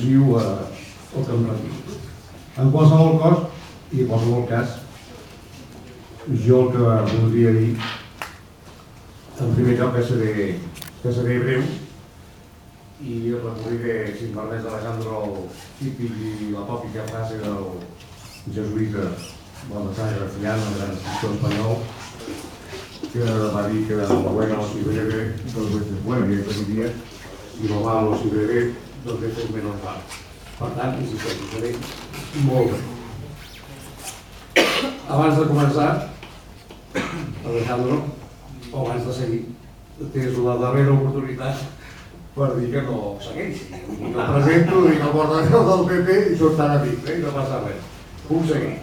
al·lusiu al que em retiro. En qualsevol cas, jo el que voldria dir, en primer lloc, que seré breu i recorriré, si em permets, Alejandro, el típic i la tòpica frase del jesuïta Baltasar Gracián, el gran escriptor espanyol, que va dir que lo bueno si breve, dos veces bueno, i aquest dia, i lo malo si breve, dos veces menos mal. Per tant, insisteixo, seré molt bé. Abans de començar, Alejandro, o abans de seguir, tens la darrera oportunitat per dir que no segueixi. No presento, dic el portaveu del PP i sóc tan amic, i no passa res. Puc seguir.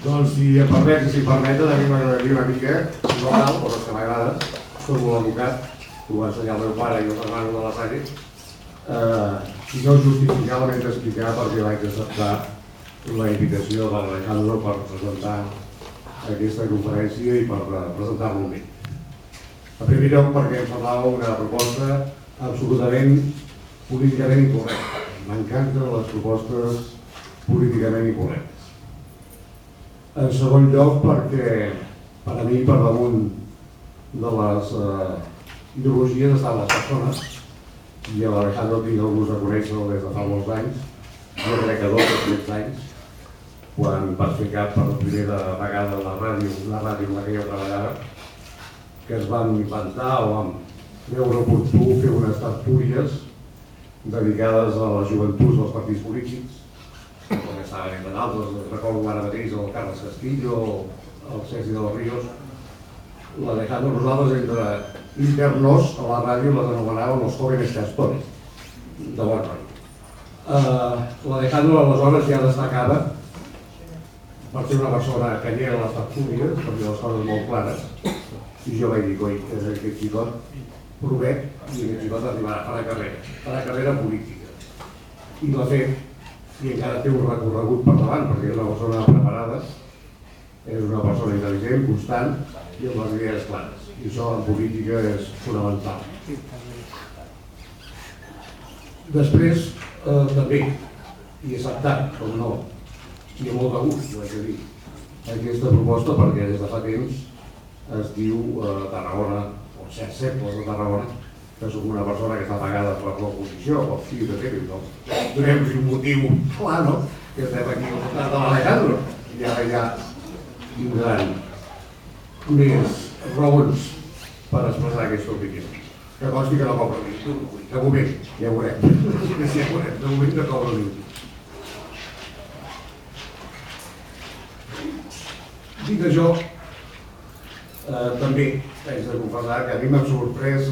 Doncs si em permet i si permeten, a mi m'agradaria una mica, no cal, però és que m'agrada, soc molt educat, ho va ensenyar el meu pare i el hermano de la Salle, i no justificadament explicar per què vaig acceptar la invitació de l'Alejandro per presentar aquesta conferència i per presentar-lo amb ell. En primer lloc perquè em semblava una proposta absolutament políticament incorrecta. M'encanten les propostes políticament incorrectes. En segon lloc perquè, per a mi, per damunt de les ideologies estan les persones, i a l'Alejandro tinc el gust de conèixer-lo des de fa molts anys, jo crec que 2 o 3 anys, quan vaig fer cap per primera vegada a la ràdio en la que jo treballava, que es van inventar o vam veure oportú fer unes tertúlies dedicades a les joventuts dels partits polítics, com estaven entre altres, recordo ara mateix el Carles Castillo, el Sergi de los Ríos, l'Alejandro, nosaltres entre internos a la ràdio les anomenàvem els jóvenes castores, de bon rotllo. L'Alejandro aleshores ja destacava per ser una persona que lleva les tertúlies, per dir les coses molt clares, i jo vaig dir, coi, és aquest xicot promet i aquest xicot arribarà a la carrera política. I l'ha fet, i encara té un recorregut per davant, perquè és una persona preparada, és una persona intel·ligent, constant i amb les idees clares. I això en política és fonamental. Després, també, i acceptant, com no, i amb molt de gust, ho haig de dir, aquesta proposta, perquè des de fa temps es diu Tarragona, o certs segles de Tarragona, que soc una persona que està pagada per l'oposició, o fill de fer-ho, no? Donem-nos un motiu clar, no? Que estem aquí al costat de l'Alejandro, i ara ja tindran més raons per expressar aquesta opinió. Que consti que no cobra ningú, de moment, ja ho veurem, de moment no cobra ningú. Dit això, també haig de confessar que a mi m'han sorprès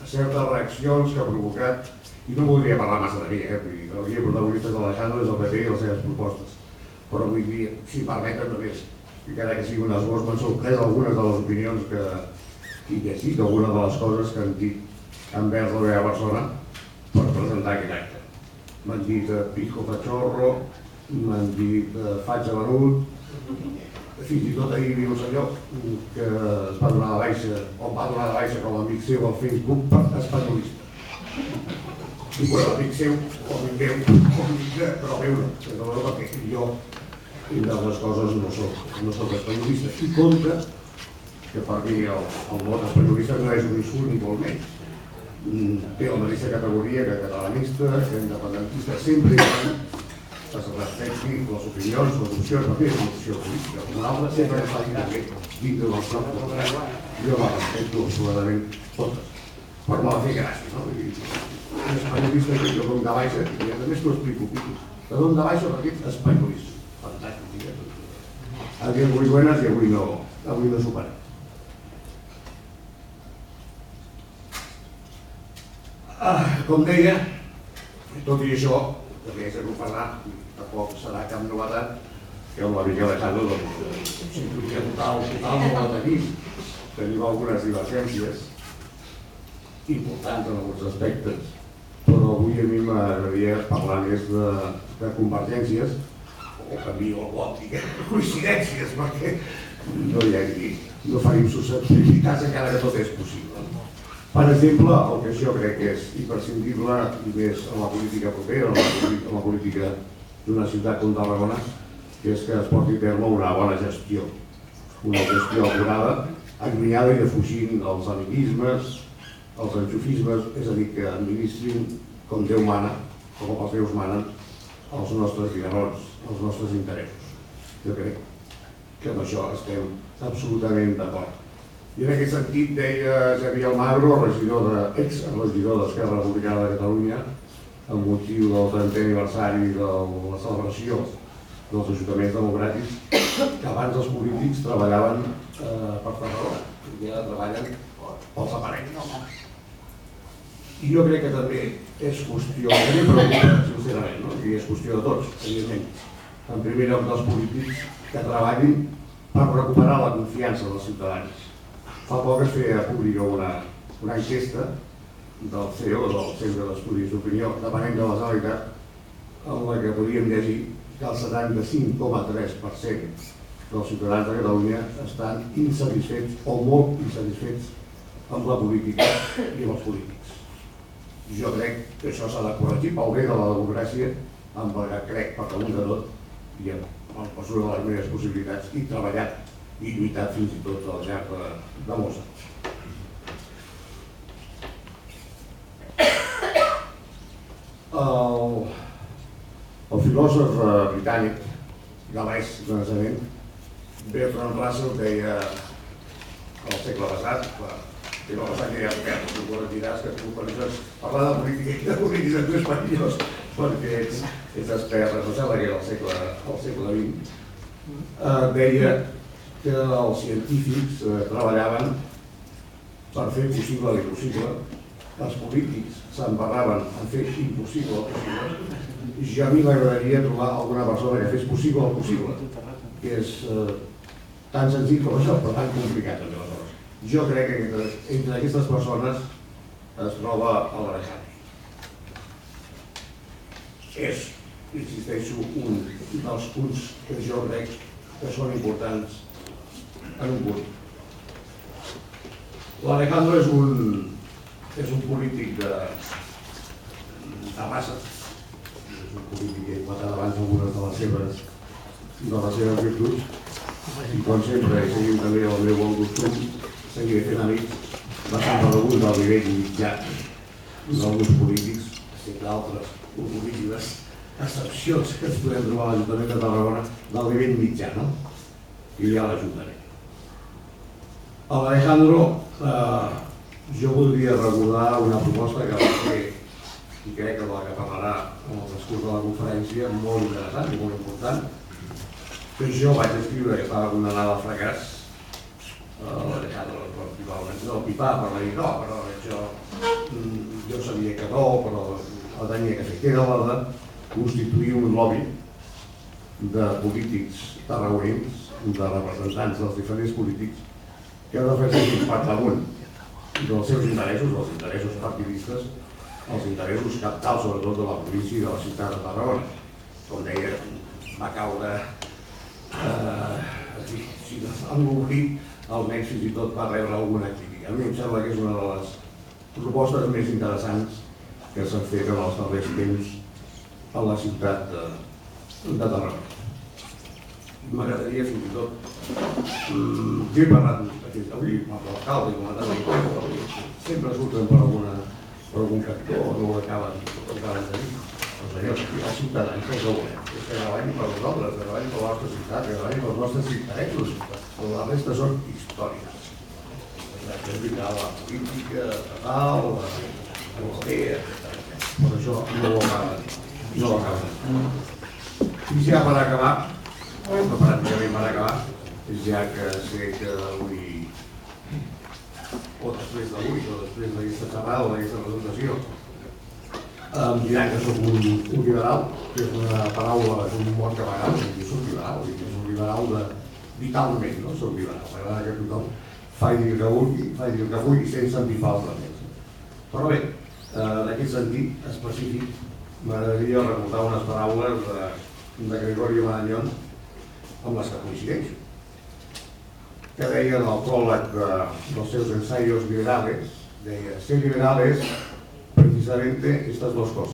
certes reaccions que ha provocat, i no voldria parlar massa de mi, el guia protagonista de l'Alejandro és el PP i les seves propostes, però vull dir, si permeten només, encara que sigui un esbós, m'han sorprès algunes de les opinions que he dit, algunes de les coses que han dit envers la meva persona per presentar aquest acte. M'han dit pijo cachorro, m'han dit fatxa venut, fins i tot ahir hi havia un senyor que es va donar de baixa, o va donar de baixa com a amic seu al Facebook per espanyolista. I quan l'amic seu, o amic meu, o amic però meu no, perquè jo, entre altres coses, no soc espanyolista. I compte que per mi el mot espanyolista no és un insult ni molt menys. Té la mateixa categoria que catalanista, que independentista, sempre es respecti les opinions, les opcions, la meva opció política. Una altra sempre es fa dir dintre dels nostres programes, jo la respecto absolutament totes, per no fer gràcia, no? Un espanyolista que jo dono de baixa, i a més t'ho explico, que dono de baixa perquè ets espanyolista. Fantàstic, havia muy buenas i avui no superem. Com deia, tot i això, també haig de confessar, tampoc serà cap novetat, que amb la Miquel Alejandro sintonia total no la tenim. Tenim algunes divergències importants en alguns aspectes, però avui a mi m'agradaria parlar més de convergències, o canvi o coincidències, perquè no hi hagi, no farim susceptibilitats encara que tot és possible. Per exemple, el que jo crec que és imprescindible, i més en la política propera, en la política d'una ciutat com Tarragona, que és que es porti a terme una bona gestió. Una gestió acurada, allunyada i defugint els amiguismes, els enxufismes, és a dir, que administrin com Déu mana, com els déus manen, els nostres dinerons, els nostres interessos. Jo crec que amb això estem absolutament d'acord. I en aquest sentit deia Xavier Almagro, ex-regidor d'Esquerra Republicana de Catalunya, amb motiu del 30è aniversari de la celebració dels ajuntaments democràtics, que abans els polítics treballaven per Tarragona, i ara treballen pels aparells. I jo crec que també és qüestió, que m'hi preocupa, sincerament, no? I és qüestió de tots, evidentment, en primer lloc dels polítics que treballin per recuperar la confiança dels ciutadans. Fa poc es feia pública una enquesta del CEO, del Centre d'Estudis d'Opinió, depenent de la Generalitat, en la que podíem llegir que el 75,3% dels ciutadans de Catalunya estan insatisfets o molt insatisfets amb la política i amb els polítics. Jo crec que això s'ha de corregir pel bé de la democràcia, amb el que crec per damunt de tot i amb la mesura de les meves possibilitats i treballat i lluitat fins i tot al llarg de molts anys. El filòsof britànic gal·lès de naixement, Bertrand Russell, deia al segle passat, que ja es perd, tu ho retiràs, que tu per això parlar de política i de polítics espanyols, perquè ets expert, no sembla que era al segle XX, deia que els científics treballaven per fer possible l'impossible, els polítics s'embarraven en fer impossible el possible, i a mi m'agradaria trobar alguna persona que fes possible el possible, que és tan senzill com això, però tan complicat també les coses. Jo crec que entre aquestes persones es troba l'Alejandro. És, insisteixo, un dels punts que jo crec que són importants en un punt. L'Alejandro és un polític de raça, és un polític que he comentat abans algunes de les seves virtuts, i com sempre, i seguint també el meu bon costum, seguiré fent amics bastant per damunt del nivell mitjà d'alguns polítics, excepte altres oportunistes excepcions que ens podem trobar a l'Ajuntament de Tarragona del nivell mitjà, no? I ja l'Ajuntament. A l'Alejandro, jo voldria recordar una proposta que va fer, i crec que de la que parlarà en el discurs de la conferència, molt interessant i molt important, que jo vaig escriure que estava condemnada al fracàs. L'Alejandro, particularment, no pipar per dir no, però això jo sabia que no, però la tenia que fer, que era la de constituir un lobby de polítics tarragonins, de representants dels diferents polítics, que defensessin per damunt dels seus interessos, els interessos partidistes, els interessos cabdals, sobretot de la província i de la ciutat de Tarragona. Com deia, va caure en l'oblit, almenys fins i tot va rebre alguna crítica. A mi em sembla que és una de les propostes més interessants que s'han fet en els darrers temps a la ciutat de Tarragona. M'agradaria fins i tot, jo he parlat avui amb l'alcalde i amb l'alcalde, sempre surten per algun cantó, no ho acaben de dir. Doncs allò, els ciutadans el que volem és que treballin per nosaltres, que treballin per la nostra ciutat, que treballin pels nostres interessos, però la resta són històries. És veritat, la política, estatal, l'europea, per això no ho acaben. I ja per acabar, pràcticament per acabar, ja que sé que avui, o després d'avui, o després d'aquesta xerrada o d'aquesta presentació, em diran que soc un liberal, que és una paraula, és un mot que a vegades jo soc liberal, i que soc liberal vitalment, no soc liberal, m'agrada que tothom faci el que vulgui sense empipar els altres. Però bé, en aquest sentit específic, m'agradaria recordar unes paraules de Gregorio Marañón amb les que coincideixo, que deia en el pròleg dels seus ensaios liberales, Deia, ser liberal es precisamente estas dos cosas.